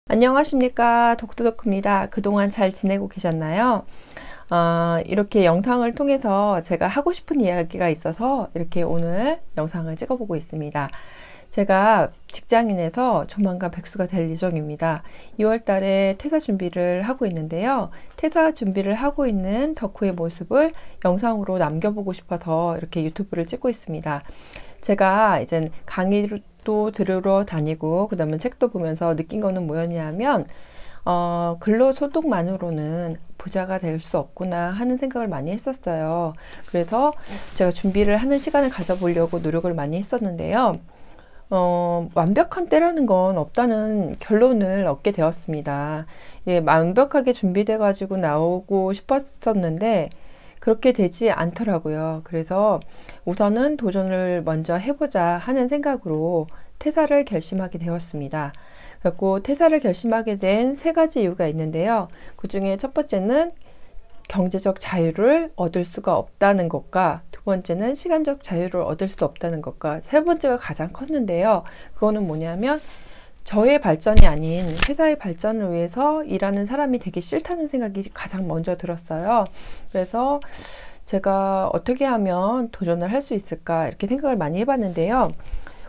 안녕하십니까, 독두덕입니다. 그동안 잘 지내고 계셨나요? 이렇게 영상을 통해서 제가 하고 싶은 이야기가 있어서 이렇게 오늘 영상을 찍어보고 있습니다. 제가 직장인에서 조만간 백수가 될 예정입니다. 2월 달에 퇴사 준비를 하고 있는데요. 퇴사 준비를 하고 있는 덕후의 모습을 영상으로 남겨보고 싶어서 이렇게 유튜브를 찍고 있습니다. 제가 이제 강의도 들으러 다니고 그 다음에 책도 보면서 느낀 거는 뭐였냐면 근로소득만으로는 부자가 될 수 없구나 하는 생각을 많이 했었어요. 그래서 제가 준비를 하는 시간을 가져보려고 노력을 많이 했었는데요. 완벽한 때라는 건 없다는 결론을 얻게 되었습니다. 예, 완벽하게 준비돼 가지고 나오고 싶었었는데 그렇게 되지 않더라고요. 그래서 우선은 도전을 먼저 해보자 하는 생각으로 퇴사를 결심하게 되었습니다. 그리고 퇴사를 결심하게 된 세 가지 이유가 있는데요. 그 중에 첫 번째는 경제적 자유를 얻을 수가 없다는 것과 두 번째는 시간적 자유를 얻을 수 없다는 것과 세 번째가 가장 컸는데요. 그거는 뭐냐면 저의 발전이 아닌 회사의 발전을 위해서 일하는 사람이 되기 싫다는 생각이 가장 먼저 들었어요. 그래서 제가 어떻게 하면 도전을 할 수 있을까 이렇게 생각을 많이 해봤는데요.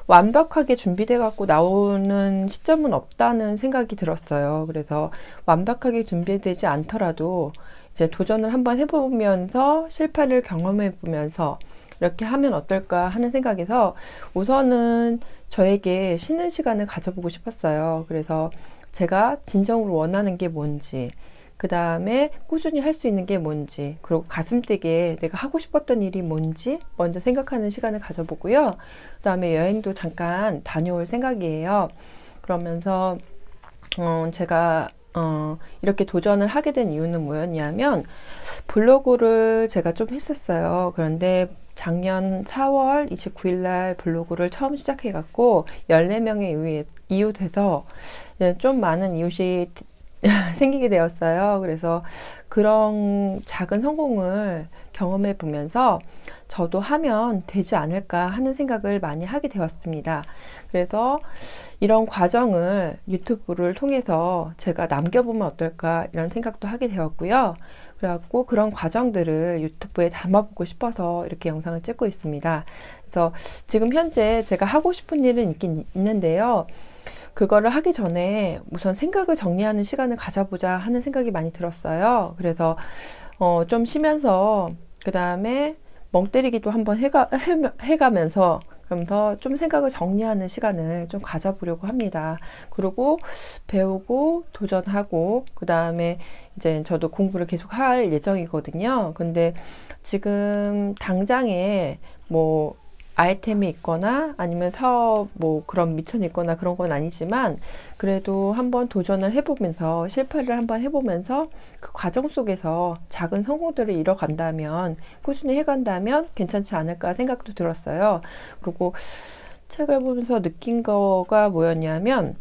완벽하게 준비돼 갖고 나오는 시점은 없다는 생각이 들었어요. 그래서 완벽하게 준비되지 않더라도 이제 도전을 한번 해보면서 실패를 경험해 보면서 이렇게 하면 어떨까 하는 생각에서 우선은 저에게 쉬는 시간을 가져보고 싶었어요. 그래서 제가 진정으로 원하는 게 뭔지, 그 다음에 꾸준히 할 수 있는 게 뭔지, 그리고 가슴 뛰게 내가 하고 싶었던 일이 뭔지 먼저 생각하는 시간을 가져보고요. 그 다음에 여행도 잠깐 다녀올 생각이에요. 그러면서 제가 이렇게 도전을 하게 된 이유는 뭐였냐면 블로그를 제가 좀 했었어요. 그런데 작년 4월 29일 날 블로그를 처음 시작해 갖고 14명의 이웃에서 좀 많은 이웃이 생기게 되었어요. 그래서 그런 작은 성공을 경험해 보면서 저도 하면 되지 않을까 하는 생각을 많이 하게 되었습니다. 그래서 이런 과정을 유튜브를 통해서 제가 남겨보면 어떨까 이런 생각도 하게 되었고요. 그래갖고 그런 과정들을 유튜브에 담아보고 싶어서 이렇게 영상을 찍고 있습니다. 그래서 지금 현재 제가 하고 싶은 일은 있긴 있는데요. 그거를 하기 전에 우선 생각을 정리하는 시간을 가져보자 하는 생각이 많이 들었어요. 그래서 좀 쉬면서 그 다음에 멍 때리기도 한번 해가면서 그러면서 좀 생각을 정리하는 시간을 좀 가져보려고 합니다. 그리고 배우고 도전하고 그 다음에 이제 저도 공부를 계속 할 예정이거든요. 근데 지금 당장에 뭐 아이템이 있거나 아니면 사업 뭐 그런 미천이 있거나 그런 건 아니지만 그래도 한번 도전을 해보면서 실패를 한번 해보면서 그 과정 속에서 작은 성공들을 이뤄간다면 꾸준히 해간다면 괜찮지 않을까 생각도 들었어요. 그리고 책을 보면서 느낀 거가 뭐였냐면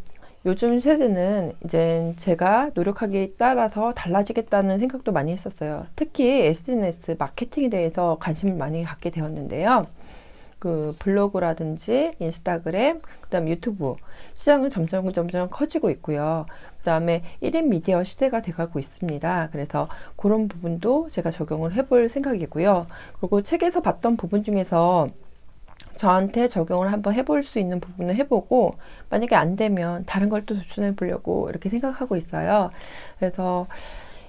요즘 세대는 이제 제가 노력하기에 따라서 달라지겠다는 생각도 많이 했었어요. 특히 SNS 마케팅에 대해서 관심을 많이 갖게 되었는데요. 그 블로그라든지 인스타그램, 그 다음 유튜브 시장은 점점 커지고 있고요. 그 다음에 1인 미디어 시대가 돼가고 있습니다. 그래서 그런 부분도 제가 적용을 해볼 생각이고요. 그리고 책에서 봤던 부분 중에서 저한테 적용을 한번 해볼 수 있는 부분을 해보고 만약에 안 되면 다른 걸 또 도전해 보려고 이렇게 생각하고 있어요. 그래서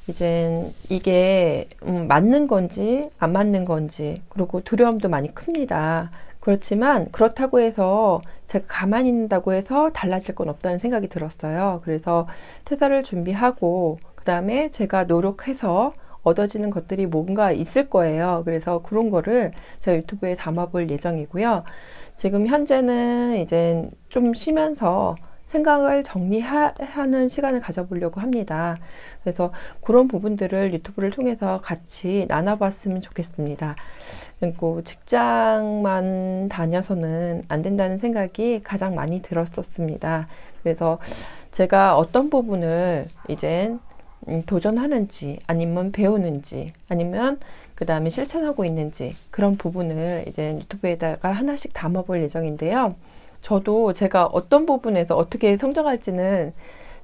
이제 이게 맞는 건지 안 맞는 건지 그리고 두려움도 많이 큽니다. 그렇지만 그렇다고 해서 제가 가만히 있는다고 해서 달라질 건 없다는 생각이 들었어요. 그래서 퇴사를 준비하고 그 다음에 제가 노력해서 얻어지는 것들이 뭔가 있을 거예요. 그래서 그런 거를 제가 유튜브에 담아볼 예정이고요. 지금 현재는 이제 좀 쉬면서 생각을 정리하는 시간을 가져보려고 합니다. 그래서 그런 부분들을 유튜브를 통해서 같이 나눠봤으면 좋겠습니다. 그리고 직장만 다녀서는 안 된다는 생각이 가장 많이 들었었습니다. 그래서 제가 어떤 부분을 이제 도전하는지 아니면 배우는지 아니면 그 다음에 실천하고 있는지 그런 부분을 이제 유튜브에다가 하나씩 담아볼 예정인데요. 저도 제가 어떤 부분에서 어떻게 성장할지는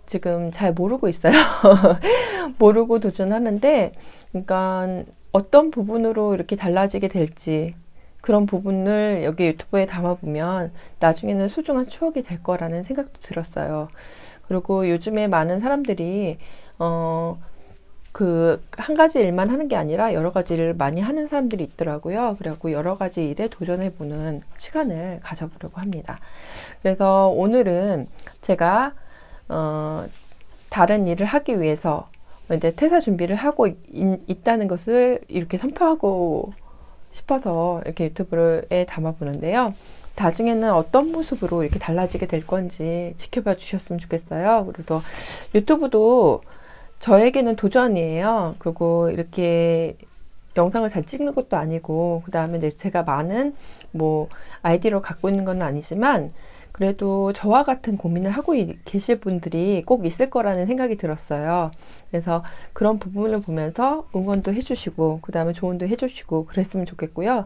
지금 잘 모르고 있어요. 모르고 도전하는데, 그러니까 어떤 부분으로 이렇게 달라지게 될지 그런 부분을 여기 유튜브에 담아보면 나중에는 소중한 추억이 될 거라는 생각도 들었어요. 그리고 요즘에 많은 사람들이 그 한 가지 일만 하는 게 아니라 여러 가지 일을 많이 하는 사람들이 있더라고요. 그래갖고 여러 가지 일에 도전해보는 시간을 가져보려고 합니다. 그래서 오늘은 제가 다른 일을 하기 위해서 이제 퇴사 준비를 하고 있다는 것을 이렇게 선포하고 싶어서 이렇게 유튜브에 담아보는데요. 나중에는 어떤 모습으로 이렇게 달라지게 될 건지 지켜봐 주셨으면 좋겠어요. 그리고 유튜브도 저에게는 도전이에요. 그리고 이렇게 영상을 잘 찍는 것도 아니고, 그 다음에 제가 많은 뭐 아이디어를 갖고 있는 건 아니지만, 그래도 저와 같은 고민을 하고 계실 분들이 꼭 있을 거라는 생각이 들었어요. 그래서 그런 부분을 보면서 응원도 해주시고, 그 다음에 조언도 해주시고 그랬으면 좋겠고요.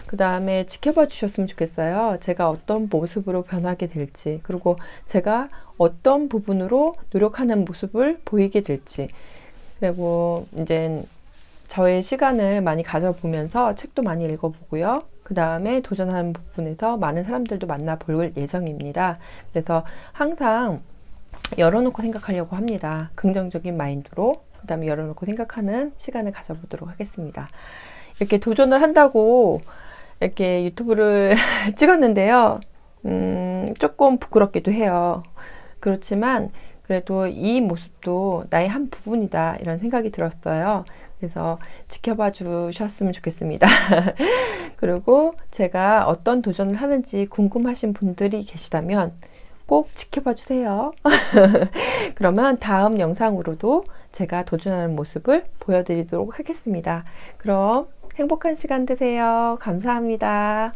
그 다음에 지켜봐 주셨으면 좋겠어요. 제가 어떤 모습으로 변하게 될지, 그리고 제가 어떤 부분으로 노력하는 모습을 보이게 될지, 그리고 이제 저의 시간을 많이 가져보면서 책도 많이 읽어보고요. 그 다음에 도전하는 부분에서 많은 사람들도 만나볼 예정입니다. 그래서 항상 열어놓고 생각하려고 합니다. 긍정적인 마인드로. 그 다음에 열어놓고 생각하는 시간을 가져보도록 하겠습니다. 이렇게 도전을 한다고 이렇게 유튜브를 찍었는데요. 조금 부끄럽기도 해요. 그렇지만 그래도 이 모습도 나의 한 부분이다, 이런 생각이 들었어요. 그래서 지켜봐 주셨으면 좋겠습니다. 그리고 제가 어떤 도전을 하는지 궁금하신 분들이 계시다면 꼭 지켜봐 주세요. 그러면 다음 영상으로도 제가 도전하는 모습을 보여드리도록 하겠습니다. 그럼 행복한 시간 되세요. 감사합니다.